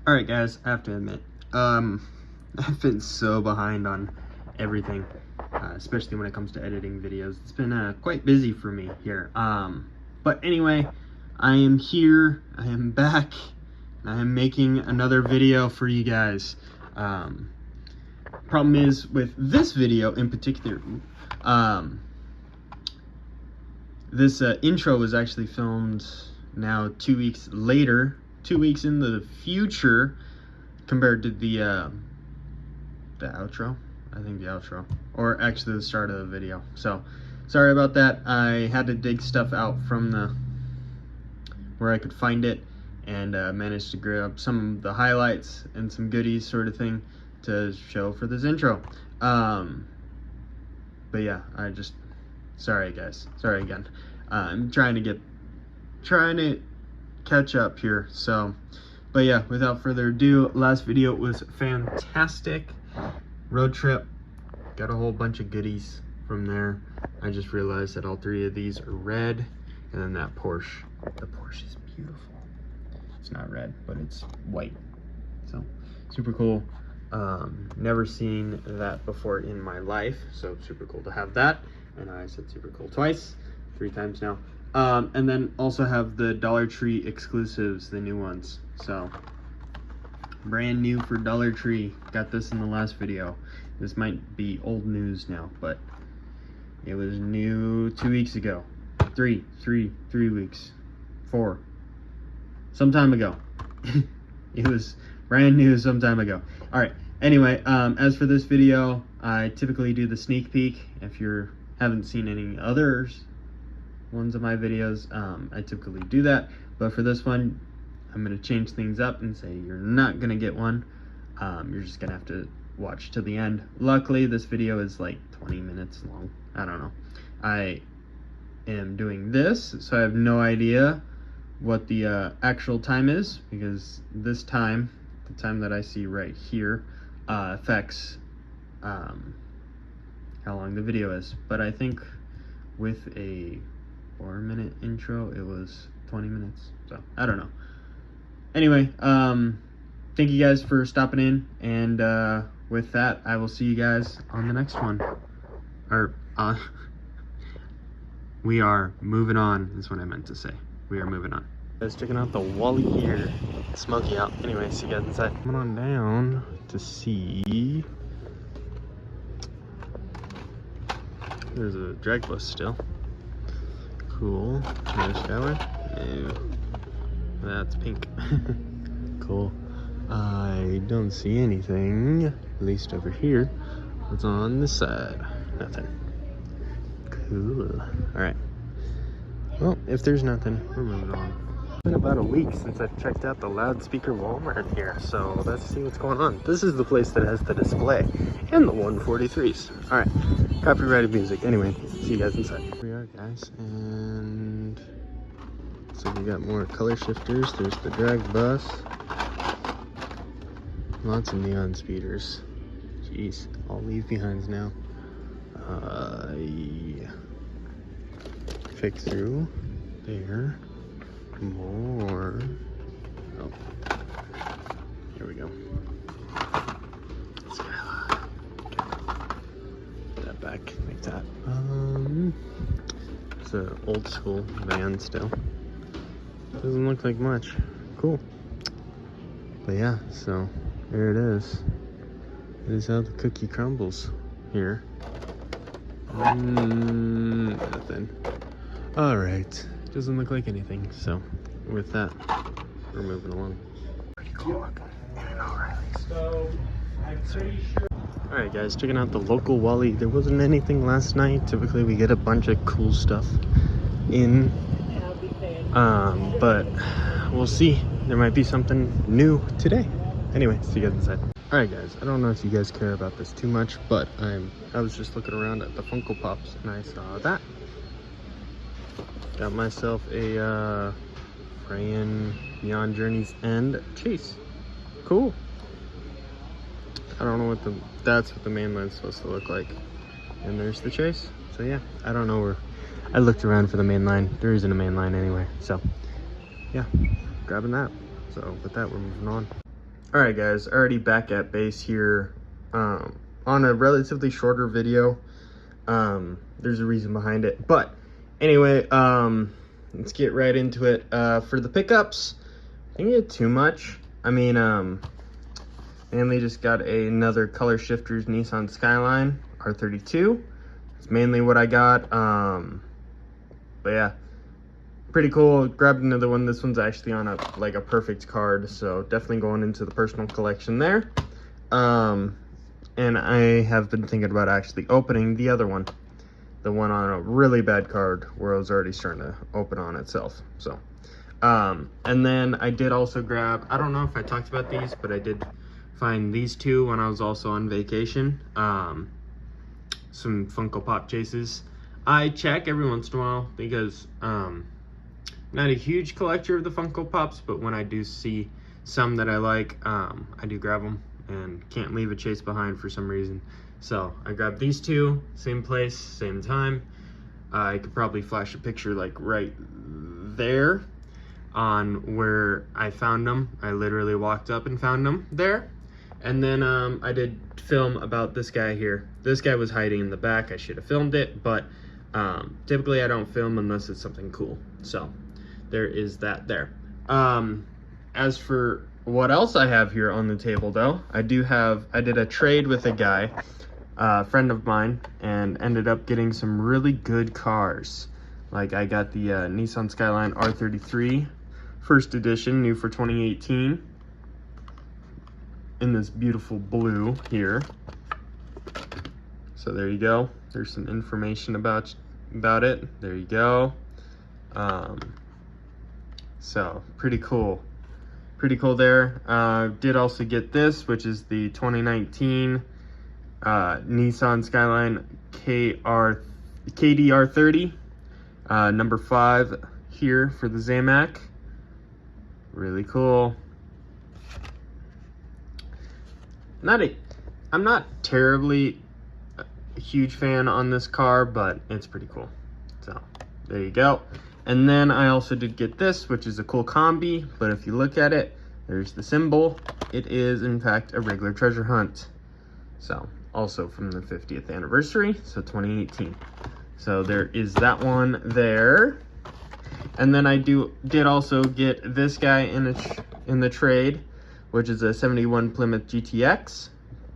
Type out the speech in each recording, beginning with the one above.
Alright guys, I have to admit, I've been so behind on everything, especially when it comes to editing videos. It's been quite busy for me here. But anyway, I am here, I am back, and I am making another video for you guys. Problem is, with this video in particular, this intro was actually filmed now 2 weeks later, 2 weeks in the future compared to the outro. I think the outro, or actually the start of the video. So sorry about that. I had to dig stuff out from the where I could find it, and managed to grab some of the highlights and some goodies sort of thing to show for this intro. But yeah, sorry guys, sorry again. I'm trying to catch up here. So, but yeah, without further ado, last video was fantastic. Road trip, got a whole bunch of goodies from there. I just realized that all three of these are red, and then that Porsche, the Porsche is beautiful. It's not red, but it's white, so super cool. Never seen that before in my life, so super cool to have that. And I said super cool twice, 3 times now. And then also have the Dollar Tree exclusives, the new ones. So brand new for Dollar Tree. Got this in the last video. This might be old news now, but it was new 2 weeks ago. 3 weeks, 4, some time ago. It was brand new some time ago. All right, anyway, as for this video, I typically do the sneak peek. If you haven't seen any others ones of my videos, I typically do that, but for this one I'm going to change things up and say you're not going to get one. You're just going to have to watch till the end. Luckily this video is like 20 minutes long. I don't know. I am doing this, so I have no idea what the actual time is, because this time, the time that I see right here, affects how long the video is. But I think with a 4-minute intro it was 20 minutes, so I don't know. Anyway, thank you guys for stopping in, and with that I will see you guys on the next one. Or we are moving on is what I meant to say. We are moving on. Guys, checking out the Wally here. Smoky out. Anyway, see you guys inside. Coming on down to see. There's a drag bus still. Cool. There's Skyline. No. That's pink. Cool. I don't see anything, at least over here. What's on this side? Nothing. Cool. Alright. Well, if there's nothing, we're moving on. It's been about a week since I've checked out the loudspeaker Walmart here, so let's see what's going on. This is the place that has the display and the 143s. Alright, copyrighted music. Anyway, see you guys inside. Here we are, guys, and so we got more color shifters. There's the drag bus. Lots of neon speeders. Jeez, all leave behinds now. Yeah. Fix through there. More. Oh, here we go. Skyline. Okay. Put that back like that. It's an old school van still. Doesn't look like much. Cool. But yeah, so there it is. It is how the cookie crumbles here. Nothing. Alright. Doesn't look like anything. So with that, we're moving along. Pretty cool looking. Alright guys, checking out the local Wally. There wasn't anything last night. Typically we get a bunch of cool stuff in. But we'll see. There might be something new today. Anyway, see you guys inside. Alright guys, I don't know if you guys care about this too much, but I was just looking around at the Funko Pops and I saw that. Got myself a Freyan Beyond Journey's End Chase. Cool. I don't know that's what the mainline's supposed to look like. And there's the Chase. So yeah, I don't know where. I looked around for the main line. There isn't a main line anyway. So yeah, grabbing that. So with that, we're moving on. Alright guys, already back at base here on a relatively shorter video. There's a reason behind it, but anyway, let's get right into it. For the pickups, I didn't get too much. I mean, mainly just got another Color Shifters Nissan Skyline R32. It's mainly what I got. But yeah, pretty cool. Grabbed another one. This one's actually on a perfect card, so definitely going into the personal collection there. And I have been thinking about actually opening the other one, the one on a really bad card where it was already starting to open on itself. So and then I did also grab, I don't know if I talked about these, but I did find these two when I was also on vacation. Some Funko Pop chases. I check every once in a while because not a huge collector of the Funko Pops, but when I do see some that I like, I do grab them and can't leave a chase behind for some reason. So I grabbed these two, same place, same time. I could probably flash a picture like right there on where I found them. I literally walked up and found them there. And then I did film about this guy here. This guy was hiding in the back. I should have filmed it, but typically I don't film unless it's something cool. So there is that there. As for what else I have here on the table though, I did a trade with a guy, a friend of mine, and ended up getting some really good cars. Like I got the Nissan Skyline R33 first edition, new for 2018. In this beautiful blue here. So there you go. There's some information about it. There you go. So pretty cool. Pretty cool there. Did also get this, which is the 2019 Nissan Skyline KDR30. Number 5 here for the Zamac. Really cool. I'm not terribly a huge fan on this car, but it's pretty cool. So there you go. And then I also did get this, which is a cool combi, but if you look at it, there's the symbol. It is in fact a regular treasure hunt. So also from the 50th anniversary, so 2018. So there is that one there. And then I did also get this guy in the trade, which is a 71 Plymouth GTX.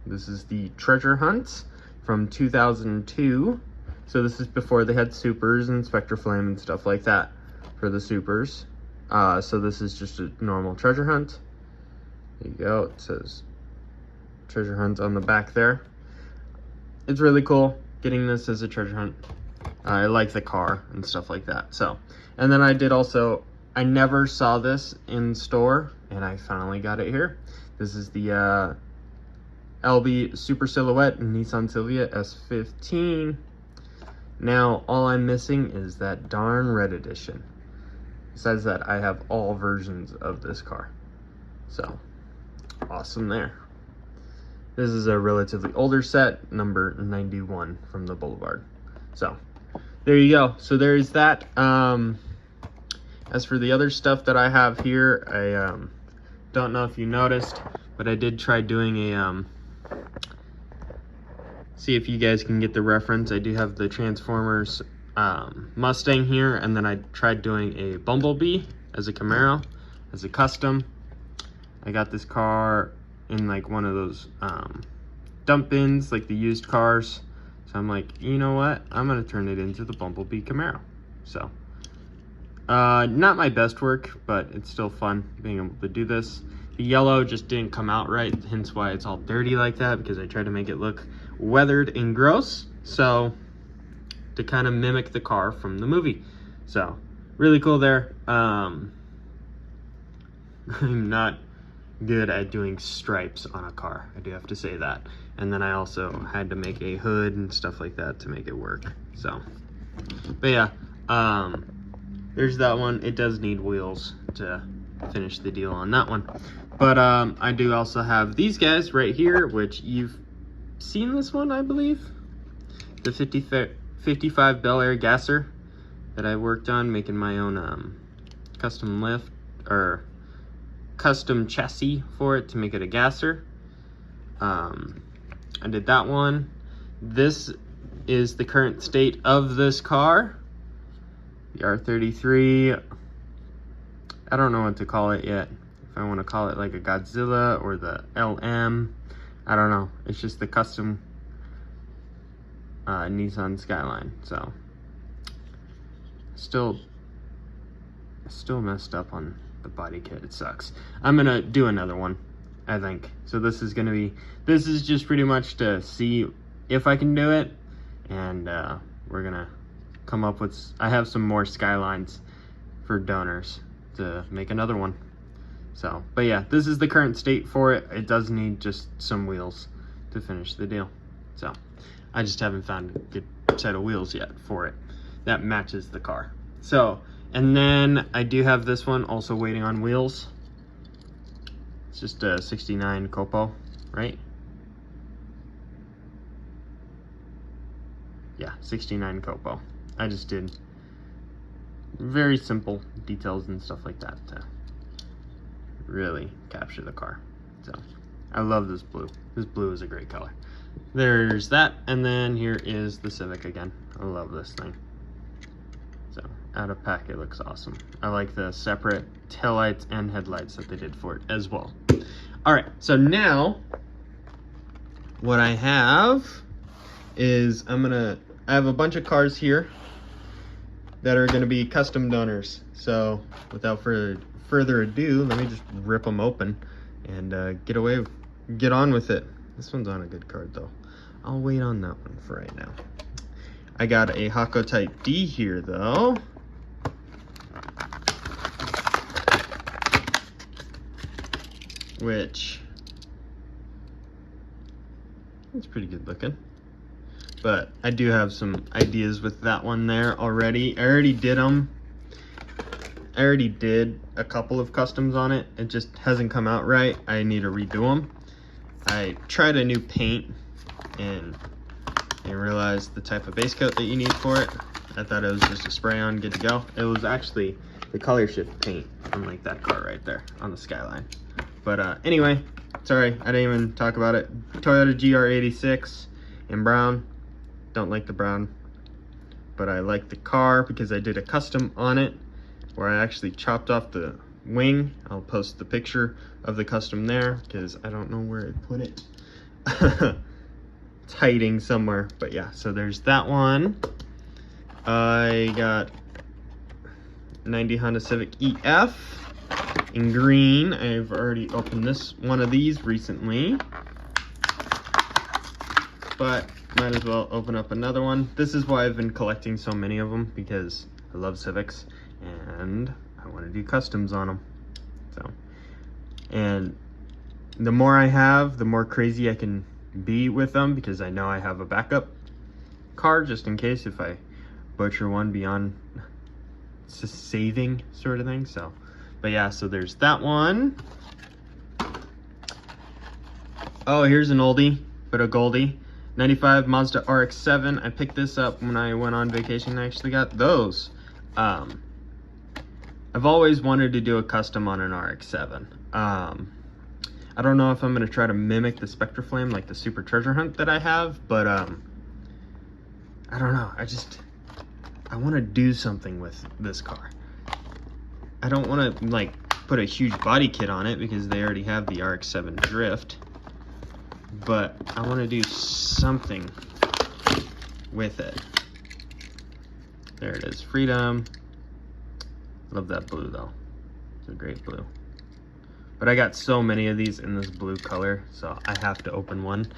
This is the Treasure Hunt from 2002. So this is before they had Supers and Spectre Flame and stuff like that for the Supers. So this is just a normal Treasure Hunt. There you go, it says Treasure Hunt on the back there. It's really cool getting this as a treasure hunt. I like the car and stuff like that. So, and then I did also, I never saw this in store, and I finally got it here. This is the LB Super Silhouette Nissan Silvia S15. Now, all I'm missing is that darn red edition. Besides that, I have all versions of this car. So, awesome there. This is a relatively older set, number 91 from the Boulevard. So, there you go. So there's that. As for the other stuff that I have here, I don't know if you noticed, but I did try doing a, see if you guys can get the reference. I do have the Transformers Mustang here, and then I tried doing a Bumblebee as a Camaro, as a custom. I got this car in like one of those dump bins, like the used cars. So I'm like, you know what? I'm gonna turn it into the Bumblebee Camaro. So, not my best work, but it's still fun being able to do this. The yellow just didn't come out right, hence why it's all dirty like that, because I tried to make it look weathered and gross. So, to kind of mimic the car from the movie. So, really cool there. I'm not good at doing stripes on a car, I do have to say that. And then I also had to make a hood and stuff like that to make it work. So, but yeah, there's that one. It does need wheels to finish the deal on that one. But I do also have these guys right here, which you've seen this one, I believe. The 55 Bel Air Gasser that I worked on, making my own custom lift, or custom chassis for it to make it a gasser. I did that one. This is the current state of this car. The R33. I don't know what to call it yet. If I want to call it like a Godzilla or the LM. I don't know. It's just the custom Nissan Skyline. So still messed up on the body kit. It sucks. I'm gonna do another one, I think. So this is just pretty much to see if I can do it, and we're gonna come up with, I have some more Skylines for donors to make another one. So, but yeah, this is the current state for it. It does need just some wheels to finish the deal. So I just haven't found a good set of wheels yet for it that matches the car. So, and then I do have this one also waiting on wheels. It's just a 69 Copo, right? Yeah, 69 Copo. I just did very simple details and stuff like that to really capture the car. So I love this blue. This blue is a great color. There's that, and then here is the Civic again. I love this thing. So out of pack, it looks awesome. I like the separate taillights and headlights that they did for it as well. All right, so now what I have is I have a bunch of cars here that are gonna be custom donors. So without further ado, let me just rip them open and get on with it. This one's on a good card though. I'll wait on that one for right now. I got a Hotco Type D here though. Which, it's pretty good looking. But I do have some ideas with that one there already. I already did them. I already did a couple of customs on it. It just hasn't come out right. I need to redo them. I tried a new paint and I realized the type of base coat that you need for it. I thought it was just a spray on, good to go. It was actually the color shift paint, unlike that car right there on the Skyline. But anyway, sorry, I didn't even talk about it. Toyota GR86 in brown. Don't like the brown, but I like the car because I did a custom on it where I actually chopped off the wing. I'll post the picture of the custom there because I don't know where I put it. It's hiding somewhere, but yeah, so there's that one. I got 90 Honda Civic EF in green. I've already opened one of these recently, but might as well open up another one. This is why I've been collecting so many of them, because I love Civics and I want to do customs on them. So, and the more I have, the more crazy I can be with them, because I know I have a backup car just in case if I butcher one beyond saving sort of thing. So, but yeah, so there's that one. Oh, here's an oldie, but a goldie. 95 Mazda RX-7. I picked this up when I went on vacation. I actually got those. I've always wanted to do a custom on an RX-7. I don't know if I'm going to try to mimic the Spectre Flame like the Super Treasure Hunt that I have, but I don't know. I want to do something with this car. I don't want to like put a huge body kit on it because they already have the RX-7 Drift. But I want to do something with it. There it is, Freedom. Love that blue though. It's a great blue. But I got so many of these in this blue color, so I have to open one.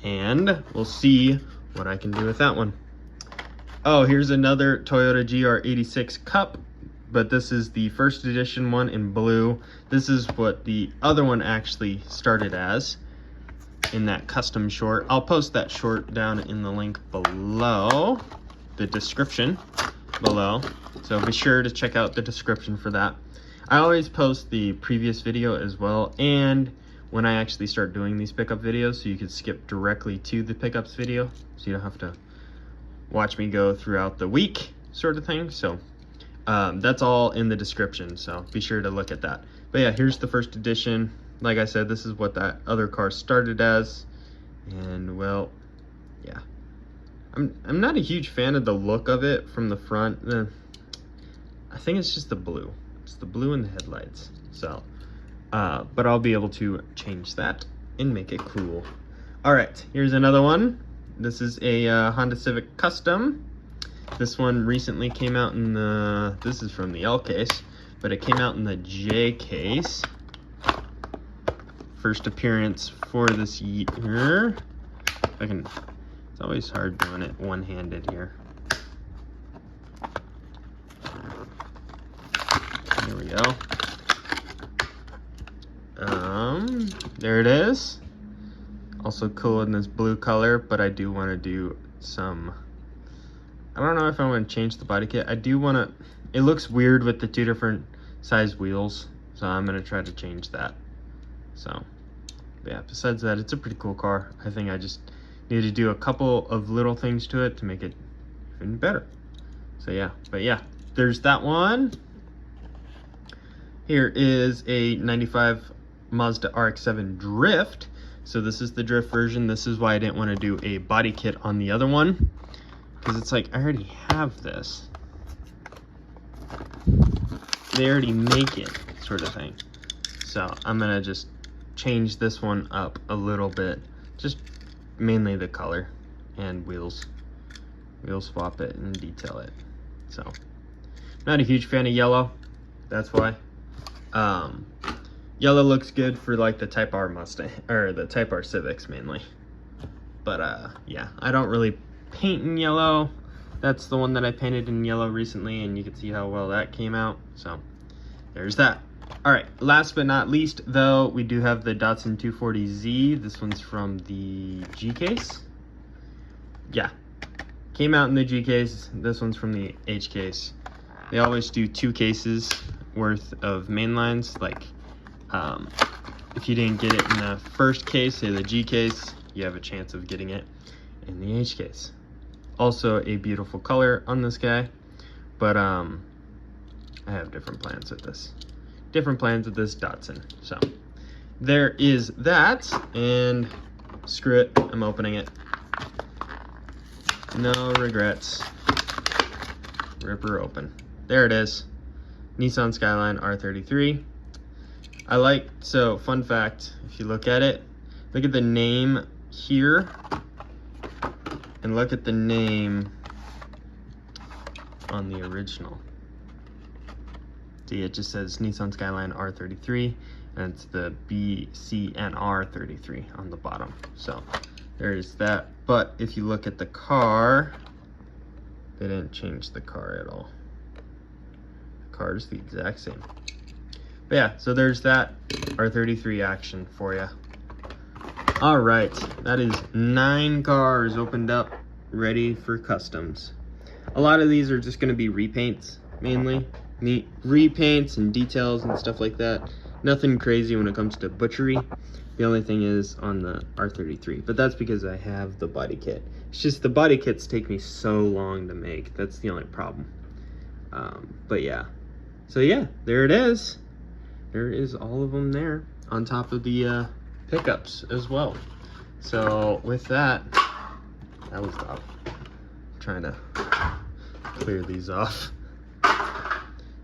And we'll see what I can do with that one. Oh, here's another Toyota GR86 Cup. But this is the first edition one in blue. This is what the other one actually started as, in that custom short. I'll post that short down in the link below, the description below, so be sure to check out the description for that. I always post the previous video as well, and when I actually start doing these pickup videos, so you can skip directly to the pickups video, so you don't have to watch me go throughout the week sort of thing. So that's all in the description, so be sure to look at that. But yeah, here's the first edition. Like I said, this is what that other car started as. And well, yeah. I'm not a huge fan of the look of it from the front. I think it's just the blue. It's the blue in the headlights. So, but I'll be able to change that and make it cool. All right, here's another one. This is a Honda Civic Custom. This one recently came out in the, this is from the L case, but it came out in the J case. First appearance for this year. It's always hard doing it one-handed here. Here we go. There it is. Also cool in this blue color, but I do want to do some, I don't know if I want to change the body kit. I do want to, it looks weird with the two different size wheels, so I'm going to try to change that. So, yeah, besides that, it's a pretty cool car. I think I just need to do a couple of little things to it to make it even better. So yeah, but yeah, there's that one. Here is a 95 Mazda RX-7 Drift. So this is the Drift version. This is why I didn't want to do a body kit on the other one, because it's like, I already have this. They already make it, sort of thing. So I'm gonna just change this one up a little bit, just mainly the color and wheels. We'll swap it and detail it. So, not a huge fan of yellow, that's why. Yellow looks good for like the Type R Mustang, or the Type R Civics mainly. But yeah, I don't really paint in yellow. That's the one that I painted in yellow recently, and you can see how well that came out. So, there's that. All right, last but not least, though, we do have the Datsun 240Z. This one's from the G case. Yeah, came out in the G case. This one's from the H case. They always do 2 cases worth of mainlines. Like, if you didn't get it in the first case, say the G case, you have a chance of getting it in the H case. Also a beautiful color on this guy, but I have different plans with this. Different plans with this Datsun. So there is that, and screw it, I'm opening it. No regrets. Rip her open. There it is. Nissan Skyline R33. I like, so fun fact, if you look at it, look at the name here, and look at the name on the original. See, it just says Nissan Skyline R33, and it's the BCNR 33 on the bottom. So there's that. But if you look at the car, they didn't change the car at all. The car is the exact same. But yeah, so there's that R33 action for you. All right, that is 9 cars opened up, ready for customs. A lot of these are just going to be repaints, mainly. Repaints and details and stuff like that. Nothing crazy when it comes to butchery. The only thing is on the R33, but that's because I have the body kit. It's just the body kits take me so long to make. That's the only problem. But yeah, so yeah, there it is. There is all of them there on top of the pickups as well. So with that, that was tough. I'm trying to clear these off.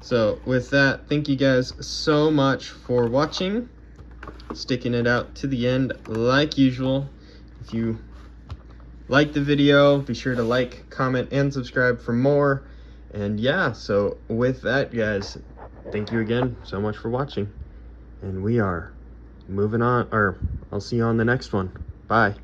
So with that, thank you guys so much for watching, sticking it out to the end like usual. If you like the video, be sure to like, comment, and subscribe for more. And yeah, so with that, guys, thank you again so much for watching. And we are moving on, or I'll see you on the next one. Bye.